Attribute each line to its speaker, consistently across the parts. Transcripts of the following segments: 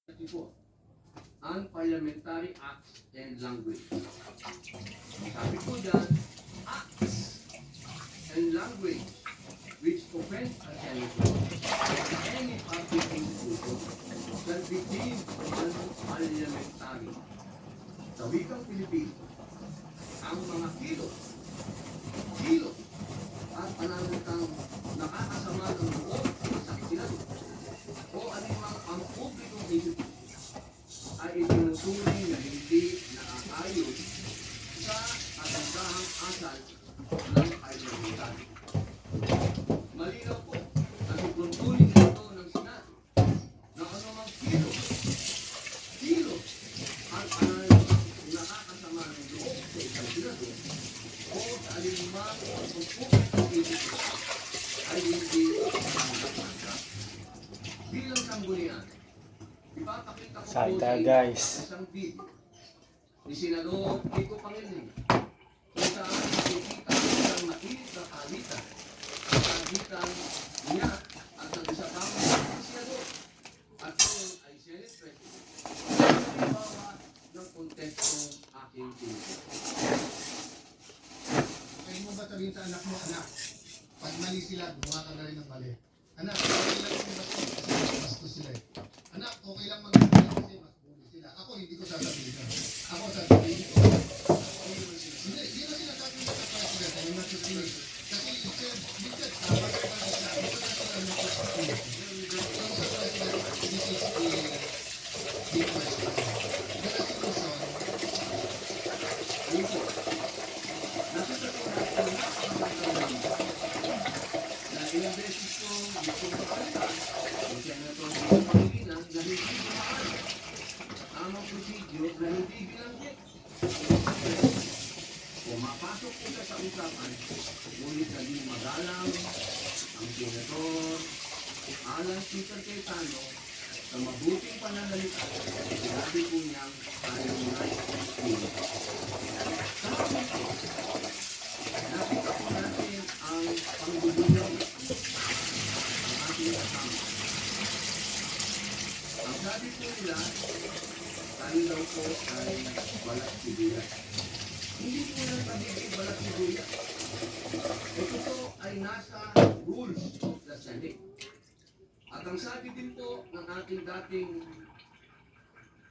Speaker 1: 34, Unparliamentary Acts and Language. Sabi ko dyan, acts and language which offend a senator or any public institution shall be deemed unparliamentary. Sa wikang Pilipino, ang mga kilos at pananalitang nakakasama ng loob sa senador o anumang pampublikong institution ay itinuturing na hindi naaayon sa kasandahang asal ng parliamentary. Malinaw po na ituturing ito ng Senado na anumang kilos at anumang nakakasama ng loob sa isang senador o sa anumang pampublikong institution ay hindi naaayon. Bilang sanggunian, ipapakita ko po sa
Speaker 2: guys.
Speaker 1: isang video ni Senador Kiko Pangilinan kung saan nakikita ang isang mainit na palitan sa pagitan niya at ang isa pang senador at yun ay Senate President. Halimbawa ng kontekstong aking tinutukoy.
Speaker 3: Pwede mo ba sabihin sa anak mo, anak, pag mali sila, gumawa ka na rin ng mali. Anak, okay lang yung basto kasi mas basto sila eh. Anak, okay lang mag-bully kasi mas bully sila. Ako, hindi ko sasabihin na. Ako, sasabihin ko. Hindi na sila sabi ng president, I'm not just saying. Kasi minsan, tama ka pa sila. Ito na sila ng president. Yung sa president, this is a big question. Pero si Wilson,
Speaker 1: Dito, nakita ko natin na ilang beses ko gusto mapalitan yung Senator Kiko Pangilinan na hindi dumaan sa tamang prosedure na hindi binanggit. Pumapasok po siya sa usapan, ngunit naging magalang ang Senator Alan Peter Cayetano sa mabuting pananalita. Sinabi po niyang ayaw na ito. Sa akin po, nakita po natin ang panggugulaw ng ating kasama. Ang sabi po nila, tayo daw po ay balat sibuyas. Hindi po lang pagiging balat sibuyas. Ito po ay nasa rules of the Senate. At ang sabi din po ng ating dating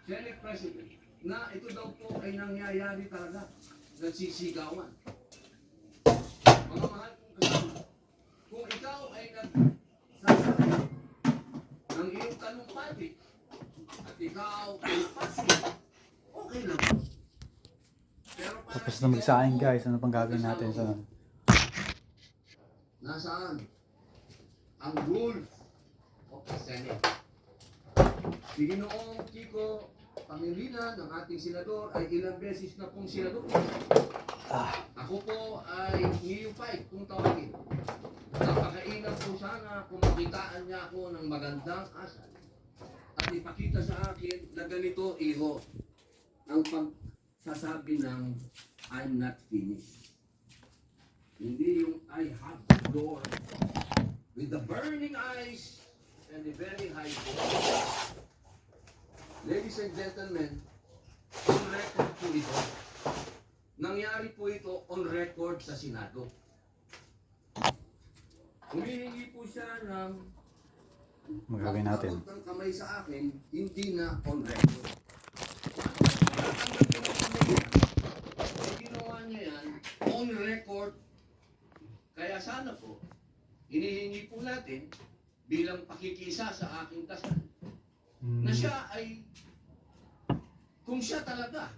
Speaker 1: Senate President na ito daw po ay nangyayari talaga, nagsisigawan. Mga mahal kong kasama, kung ikaw ay nagsasabi ng iyong talumpati at ikaw ay passive, okay lang. Pero para
Speaker 2: Tapos na magsaing guys, ano pang gagawin natin sa
Speaker 1: nasaan ang rules of the Senate? Si Ginoong Kiko Pangilinan, ng ating senador, ay ilang beses na pong senador. Ako po ay niyupay kung tawagin. Napakainam po sana kung makitaan niya ako ng magandang asal at ipakita sa akin na ganito, iho, ang pagsasabi ng I'm not finished. Hindi yung I have the door with the burning eyes and the very high voice. Ladies and gentlemen, on record po ito. Nangyari po ito on record sa Senado. Humihingi po siya ng
Speaker 2: magagawin natin.
Speaker 1: pagkakot ng kamay sa akin, hindi na on record. Ang ginawa niya yan, on record. Kaya sana po, hinihingi po natin bilang pakikisa sa aking kasal na siya ay, kung siya talaga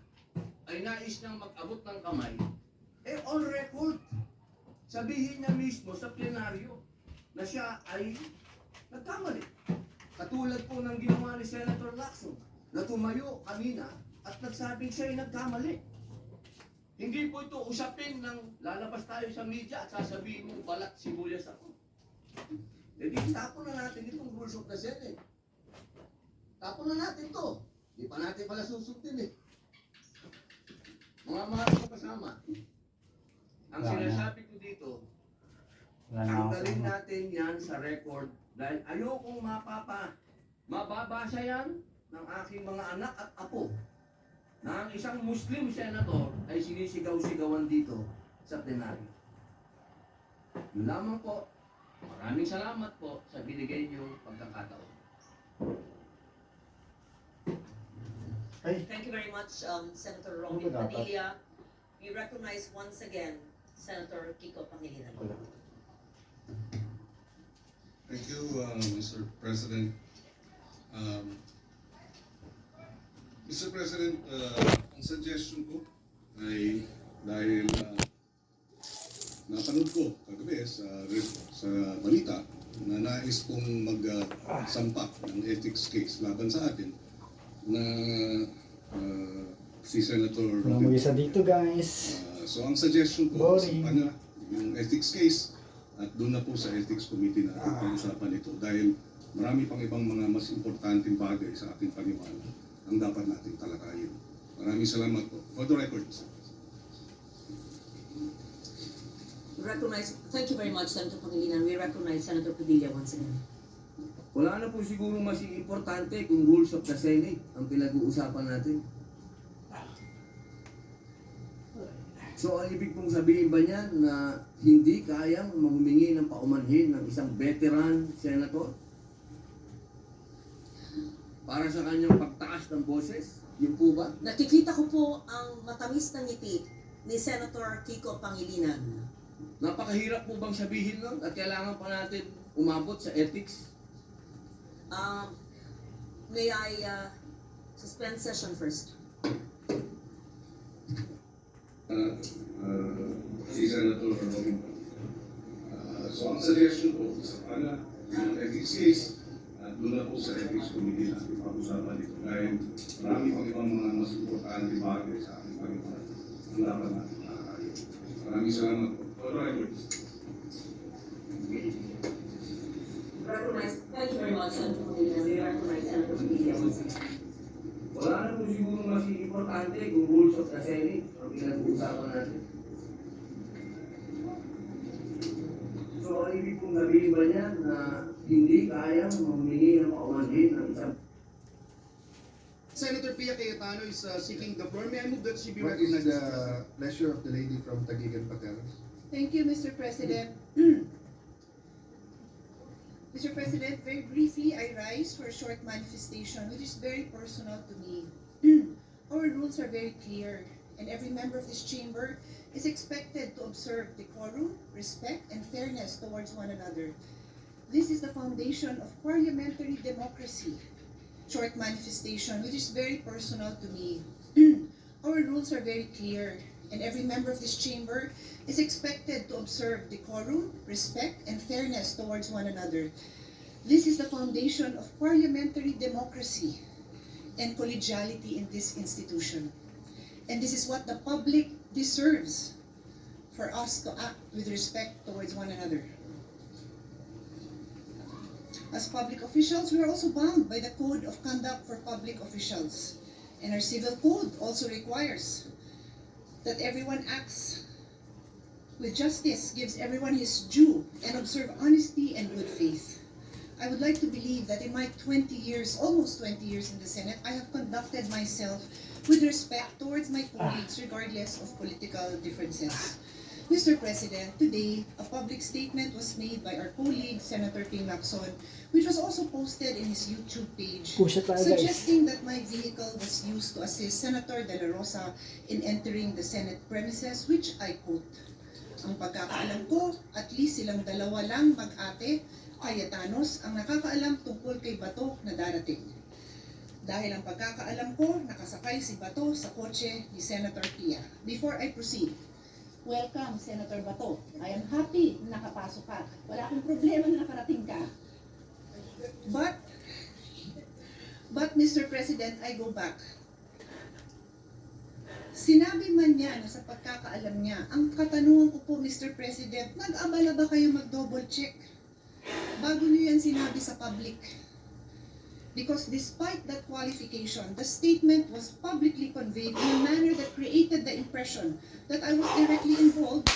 Speaker 1: ay nais niyang mag-abot ng kamay, eh on record, sabihin niya mismo sa plenaryo na siya ay nagkamali. Katulad po ng ginawa ni Senator Lacson na tumayo kanina at nagsabing siya ay nagkamali. Hindi po ito usapin ng lalabas tayo sa media at sasabihin mo balat sibuyas ako. E di tapon na natin itong rules of the Senate. Tapon na natin to. Di pa natin pala susundin eh. Mga mahal ko kasama, ang sinasabi ko dito, tanggalin natin yan sa record dahil ayokong mababasa yan ng aking mga anak at apo na ang isang Muslim senator ay sinisigaw-sigawan dito sa plenaryo. Yun lamang po. Maraming salamat po sa binigay niyong pagkakataon.
Speaker 4: Thank you very much, Senator Robin Padilla. We recognize once again Senator Kiko Pangilinan.
Speaker 5: Thank you, Mr. President. Mr. President, ang suggestion ko ay dahil napanood ko kagabi sa balita na nais pong magsampa ng ethics case laban sa atin na si Senator
Speaker 2: Walang mag-isa dito, guys.
Speaker 5: so ang suggestion ko,
Speaker 2: Boring.
Speaker 5: sampa na yung ethics case at doon na po sa ethics committee natin pag-usapan ito dahil marami pang ibang mga mas importanteng bagay sa ating paniwala ang dapat natin talakayin. Maraming salamat po. For the record, Mr.
Speaker 4: Thank you very much, Senator Pangilinan. We recognize Senator Padilla once again.
Speaker 1: Wala na po siguro mas importante kung rules of the Senate ang pinag-uusapan natin. So, ang ibig pong sabihin ba niyan na hindi kayang humingi ng paumanhin ng isang veteran senator para sa kanyang pagtaas ng boses? Yun po ba?
Speaker 4: Nakikita ko po ang matamis na ngiti ni Senator Kiko Pangilinan.
Speaker 1: Napakahirap po bang sabihin nun at kailangan pa natin umabot sa ethics?
Speaker 4: May I suspend session first?
Speaker 5: Si Senator Robin. So ang suggestion ko sa kanya, yung ethics case, at doon na po sa ethics committee natin pag-usapan ito dahil marami pang ibang mga mas importante bagay sa ating pag-usapan ang dapat natin nakakayo. Maraming salamat po. For the record.
Speaker 4: Thank you very much, Senator Pangilinan. We recognize Senator Padilla once again.
Speaker 1: Wala na po siguro mas importante kung rules of the Senate ang pinag-uusapan natin. So, ang ibig kong sabihin ba niyan na hindi kayang humingi ng paumanhin ng isang
Speaker 6: Senator Pia Cayetano is seeking the floor. May I move that she be
Speaker 3: What is
Speaker 6: recognized?
Speaker 3: the pleasure of the lady from Taguig and Pateros?
Speaker 7: Thank you, Mr. President. Mr. President, very briefly, I rise for a short manifestation which is very personal to me. Our rules are very clear, and every member of this chamber is expected to observe decorum, respect, and fairness towards one another. This is the foundation of parliamentary democracy. Short manifestation which is very personal to me. Our rules are very clear, and every member of this chamber is expected to observe decorum, respect, and fairness towards one another. This is the foundation of parliamentary democracy and collegiality in this institution. And this is what the public deserves for us to act with respect towards one another. As public officials, we are also bound by the Code of Conduct for Public Officials. And our civil code also requires that everyone acts with justice, gives everyone his due, and observe honesty and good faith. I would like to believe that in my 20 years, almost 20 years in the Senate, I have conducted myself with respect towards my colleagues regardless of political differences. Mr. President, today, a public statement was made by our colleague, Senator Ping Lacson, which was also posted in his YouTube page,
Speaker 2: Push it tayo, guys.
Speaker 7: suggesting that my vehicle was used to assist Senator De La Rosa in entering the Senate premises, which I quote, "Ang pagkakaalam ko, at least silang dalawa lang mag-ate, Cayetanos, ang nakakaalam tungkol kay Bato na darating. Dahil ang pagkakaalam ko, nakasakay si Bato sa kotse ni Senator Pia." Before I proceed, welcome, Senator Bato. I am happy na nakapasok ka. Wala akong problema na nakarating ka. But Mr. President, I go back. Sinabi man niya na sa pagkakaalam niya, ang katanungan ko po, Mr. President, nag-abala ba kayo mag-double check bago niyo yan sinabi sa public? Because despite that qualification, the statement was publicly conveyed in a manner that created the impression that I was directly involved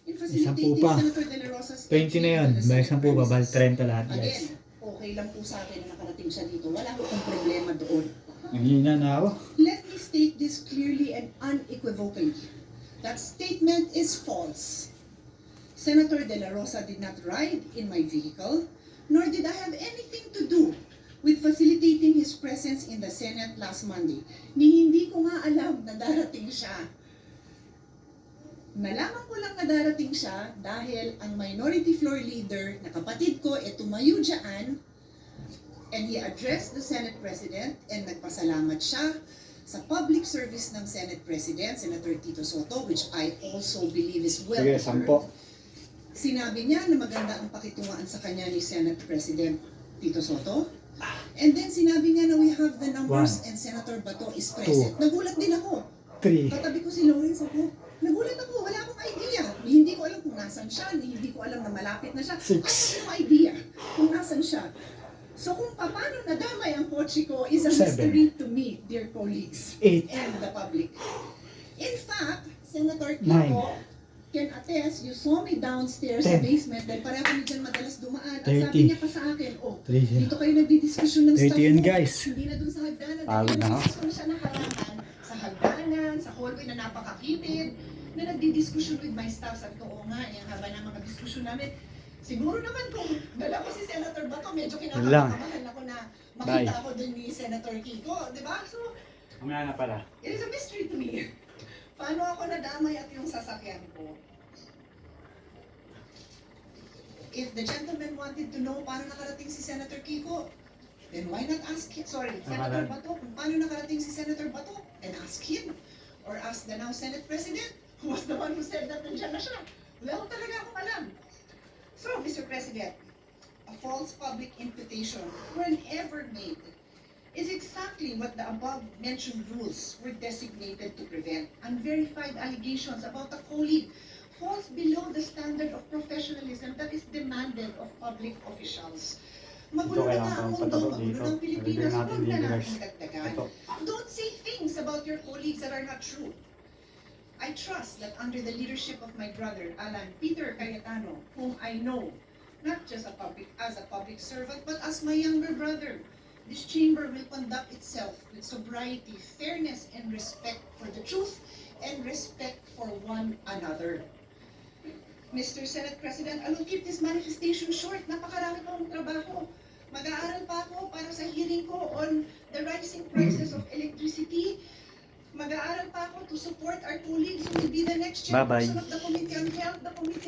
Speaker 7: in facilitating
Speaker 2: pa.
Speaker 7: Senator De La Rosa's
Speaker 2: 20 na yun.
Speaker 7: entry into the
Speaker 2: Balik 10
Speaker 7: Senate
Speaker 2: pa. Balik
Speaker 7: premises.
Speaker 2: 30 lahat, guys.
Speaker 7: Again, okay lang po sa akin na nakarating siya dito. Wala akong problema doon.
Speaker 2: Ang hina na ako.
Speaker 7: Let me state this clearly and unequivocally. That statement is false. Senator De La Rosa did not ride in my vehicle, nor did I have anything to do with facilitating his presence in the Senate last Monday. Ni hindi ko nga alam na darating siya. Nalaman ko lang na darating siya dahil ang minority floor leader na kapatid ko tumayo dyan and he addressed the Senate President and nagpasalamat siya sa public service ng Senate President, Senator Tito Soto, which I also believe is well
Speaker 2: Sige,
Speaker 7: deserved.
Speaker 2: 10.
Speaker 7: Sinabi niya na maganda ang pakitungaan sa kanya ni Senate President Tito Soto. And then sinabi niya na we have the numbers and Senator Bato is present. Nagulat din ako.
Speaker 2: 3.
Speaker 7: Katabi ko si Lawrence ako. Nagulat ako, wala akong idea. Hindi ko alam kung nasan siya, hindi ko alam na malapit na siya. I
Speaker 2: Six.
Speaker 7: have no idea kung nasan siya. So kung paano nadamay ang kotse ko is a
Speaker 2: Seven.
Speaker 7: mystery to me, dear colleagues
Speaker 2: 8.
Speaker 7: and the public. In fact, Senator
Speaker 2: Nine.
Speaker 7: Kiko can attest, you saw me downstairs sa
Speaker 2: Ten.
Speaker 7: basement dahil pareho kami dyan madalas dumaan. At
Speaker 2: 30.
Speaker 7: sabi niya pa sa akin,
Speaker 2: 3.
Speaker 7: dito kayo nagdidiskusyon ng
Speaker 2: 30
Speaker 7: stuff
Speaker 2: yan,
Speaker 7: mo.
Speaker 2: guys.
Speaker 7: Hindi na dun sa hagdanan.
Speaker 2: Pagod na ako.
Speaker 7: Nagdidiskusyon siya ng harangan sa hagdanan, sa hallway na napakakitid, na nagdidiskusyon with my staff. Sabi ko, oo nga, yung haba ng mga diskusyon namin. Siguro naman kung dala ko si Senator Bato, medyo
Speaker 2: Yun lang.
Speaker 7: kinakakamahan ako na
Speaker 2: Bye.
Speaker 7: makita ako dun ni Senator Kiko. Di ba? So,
Speaker 2: Mamaya na pala.
Speaker 7: it is a mystery to me. Paano ako nadamay at yung sasakyan ko? If the gentleman wanted to know paano nakarating si Senator Kiko, then why not ask him? Sorry, Senator Bato. Kung paano nakarating si Senator Bato, then ask him. Or ask the now Senate President, who was the one who said that nandiyan na siya. Wala ko talaga akong alam. So, Mr. President, a false public imputation, whenever made, is exactly what the above-mentioned rules were designated to prevent. Unverified allegations about a colleague falls below the standard of professionalism that is demanded of public officials. Magulo na nga ang mundo, magulo ng Pilipinas, huwag na natin dagdagan. Don't say things about your colleagues that are not true. I trust that under the leadership of my brother, Alan Peter Cayetano, whom I know, not just as a public servant, but as my younger brother, this chamber will conduct itself with sobriety, fairness, and respect for the truth and respect for one another. Mr. Senate President, I will keep this manifestation short. Napakarami pa akong trabaho. Mag-aaral pa ako para sa hearing ko on the rising prices of electricity. Mag-aaral pa ako to support our colleagues who will be the next
Speaker 2: Bye-bye.
Speaker 7: chairperson of the Committee on Health, the Committee